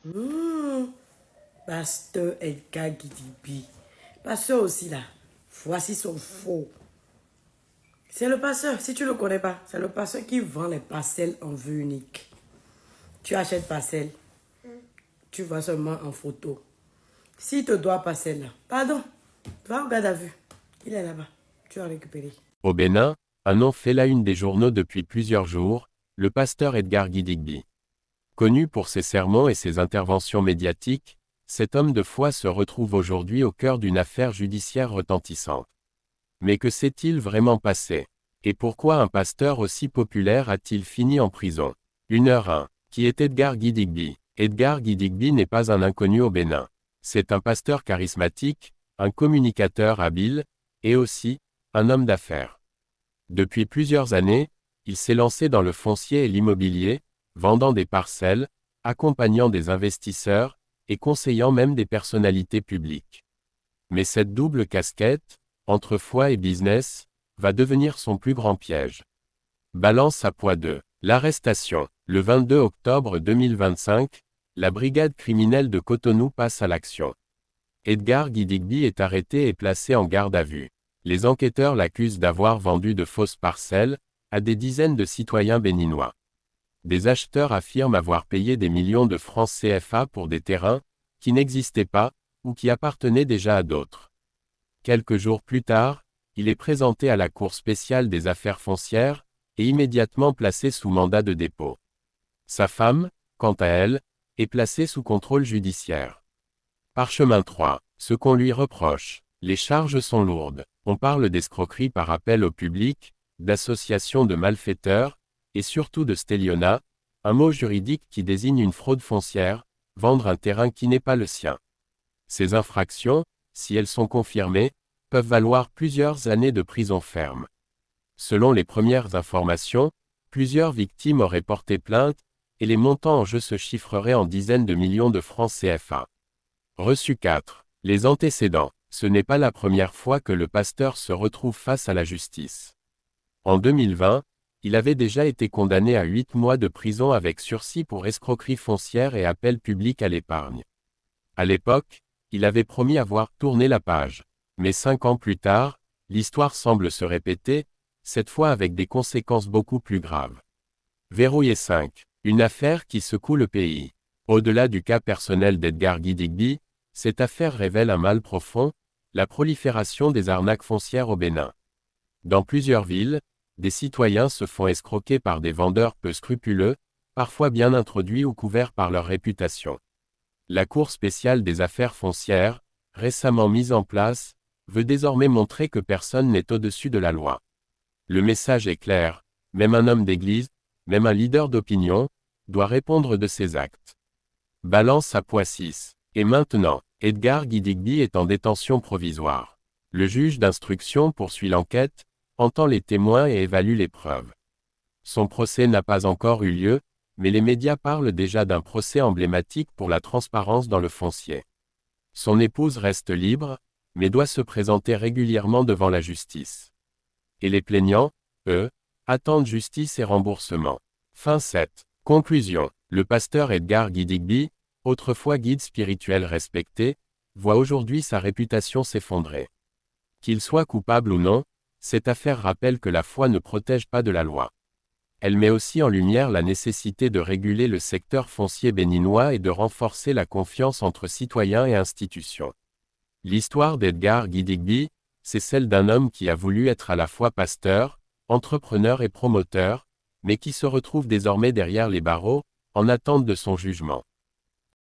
Mmh, Pasteur Edgar Gidigbi. Pasteur aussi là. Voici son faux. C'est le pasteur, si tu ne le connais pas, c'est le pasteur qui vend les parcelles en vue unique. Tu achètes parcelle, tu vois seulement en photo. S'il te doit parcelle là, pardon, va au garde à vue. Il est là-bas, tu as récupéré. Au Bénin, un nom fait la une des journaux depuis plusieurs jours, le pasteur Edgar Gidigbi. Connu pour ses sermons et ses interventions médiatiques, cet homme de foi se retrouve aujourd'hui au cœur d'une affaire judiciaire retentissante. Mais que s'est-il vraiment passé? Et pourquoi un pasteur aussi populaire a-t-il fini en prison? 1h01. Qui est Edgar Gidigbi? Edgar Gidigbi n'est pas un inconnu au Bénin. C'est un pasteur charismatique, un communicateur habile, et aussi, un homme d'affaires. Depuis plusieurs années, il s'est lancé dans le foncier et l'immobilier, vendant des parcelles, accompagnant des investisseurs, et conseillant même des personnalités publiques. Mais cette double casquette, entre foi et business, va devenir son plus grand piège. Balance à poids 2. L'arrestation. Le 22 octobre 2025, la brigade criminelle de Cotonou passe à l'action. Edgar Gidigbi est arrêté et placé en garde à vue. Les enquêteurs l'accusent d'avoir vendu de fausses parcelles à des dizaines de citoyens béninois. Des acheteurs affirment avoir payé des millions de francs CFA pour des terrains qui n'existaient pas ou qui appartenaient déjà à d'autres. Quelques jours plus tard, il est présenté à la Cour spéciale des affaires foncières et immédiatement placé sous mandat de dépôt. Sa femme, quant à elle, est placée sous contrôle judiciaire. Parchemin 3. Ce qu'on lui reproche. Les charges sont lourdes. On parle d'escroquerie par appel au public, d'association de malfaiteurs, et surtout de stélionnat, un mot juridique qui désigne une fraude foncière, vendre un terrain qui n'est pas le sien. Ces infractions, si elles sont confirmées, peuvent valoir plusieurs années de prison ferme. Selon les premières informations, plusieurs victimes auraient porté plainte, et les montants en jeu se chiffreraient en dizaines de millions de francs CFA. Reçu 4. Les antécédents. Ce n'est pas la première fois que le pasteur se retrouve face à la justice. En 2020, il avait déjà été condamné à 8 mois de prison avec sursis pour escroquerie foncière et appel public à l'épargne. À l'époque, il avait promis avoir tourné la page. Mais 5 ans plus tard, l'histoire semble se répéter, cette fois avec des conséquences beaucoup plus graves. Verrouillé 5. Une affaire qui secoue le pays. Au-delà du cas personnel d'Edgar Gidigbi, cette affaire révèle un mal profond, la prolifération des arnaques foncières au Bénin. Dans plusieurs villes, des citoyens se font escroquer par des vendeurs peu scrupuleux, parfois bien introduits ou couverts par leur réputation. La Cour spéciale des affaires foncières, récemment mise en place, veut désormais montrer que personne n'est au-dessus de la loi. Le message est clair, même un homme d'église, même un leader d'opinion, doit répondre de ses actes. Balance à poids 6. Et maintenant, Edgar Gidigbi est en détention provisoire. Le juge d'instruction poursuit l'enquête, entend les témoins et évalue les preuves. Son procès n'a pas encore eu lieu, mais les médias parlent déjà d'un procès emblématique pour la transparence dans le foncier. Son épouse reste libre, mais doit se présenter régulièrement devant la justice. Et les plaignants, eux, attendent justice et remboursement. Fin 7. Conclusion. Le pasteur Edgar Gidigbi, autrefois guide spirituel respecté, voit aujourd'hui sa réputation s'effondrer. Qu'il soit coupable ou non, cette affaire rappelle que la foi ne protège pas de la loi. Elle met aussi en lumière la nécessité de réguler le secteur foncier béninois et de renforcer la confiance entre citoyens et institutions. L'histoire d'Edgar Gidigbi, c'est celle d'un homme qui a voulu être à la fois pasteur, entrepreneur et promoteur, mais qui se retrouve désormais derrière les barreaux, en attente de son jugement.